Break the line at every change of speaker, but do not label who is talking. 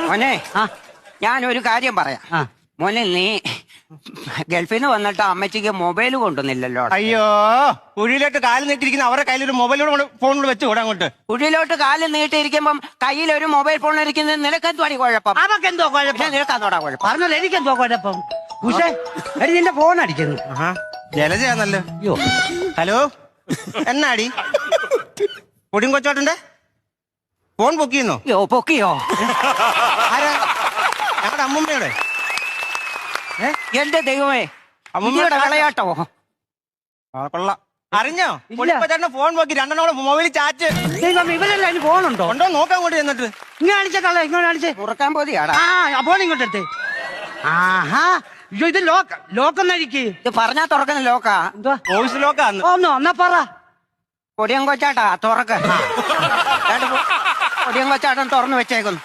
മോനെ ഞാനൊരു കാര്യം പറയാം. മോനെ, നീ ഗൾഫിൽ നിന്ന് വന്നിട്ട് അമ്മച്ചിക്ക് മൊബൈൽ കൊണ്ടുവന്നില്ലല്ലോ.
അയ്യോ, കുഴിയിലോട്ട് കാല് നീട്ടിരിക്കുന്ന അവരുടെ കയ്യിൽ ഒരു മൊബൈലോട് ഫോണിൽ വെച്ച് കൂടെ അങ്ങോട്ട്.
കുഴിയിലോട്ട് കാല് നീട്ടിയിരിക്കുമ്പം കയ്യിൽ ഒരു മൊബൈൽ ഫോൺ ഇരിക്കുന്നത് നിനക്കെന്തുവാടി കുഴപ്പം?
അതൊക്കെന്തോ കുഴപ്പം?
നിനക്കാന്നോടാ കുഴപ്പം?
പറഞ്ഞത് എനിക്കെന്തോ കുഴപ്പം? പക്ഷേ നിന്റെ ഫോൺ അടിക്കുന്നു.
ജലജയാന്നല്ലോ.
അയ്യോ,
ഹലോ, എന്നാടി പൊടിയും കൊച്ചോട്ടന്റെ ഫോൺ പൊക്കിയെന്നോ?
യോ, പൊക്കിയോ?
ആരാ? ഞങ്ങളുടെ അമ്മൂമ്മയുടെ.
എന്റെ ദൈവമേ, അമ്മൂമ്മയുടെ കളയാട്ടോ.
കൊള്ളാം. അറിഞ്ഞോ? പൊടിക്കൊച്ചോട്ടന്റെ ഫോൺ പൊക്കി, രണ്ടെണ്ണോടെ മൊബൈൽ ചാറ്റ്.
ദൈവം, ഇവരല്ല അതിന് ഫോണുണ്ടോ?
ഉണ്ടോ നോക്കാൻ കൂടി എന്നിട്ട്
ഇങ്ങനെ കാണിച്ചേക്കളെ, ഇങ്ങനെ കാണിച്ചേ.
തുറക്കാൻ പോതിയാടാ.
ഫോൺ ഇങ്ങോട്ട് എടുത്തേ. ആഹാ, അയ്യോ, ഇത് ലോക്കൊന്നഴിക്ക്.
ഇത് പറഞ്ഞാ തുറക്കുന്ന ലോക്കാ.
എന്തുവാ?
വോയിസ് ലോക്കാന്ന്.
എന്നാ പറ.
പൊടിയം കൊച്ചാട്ടാ തുറക്ക. പൊടിയം കൊച്ചാട്ടൻ തുറന്നു വെച്ചേക്കുന്നു.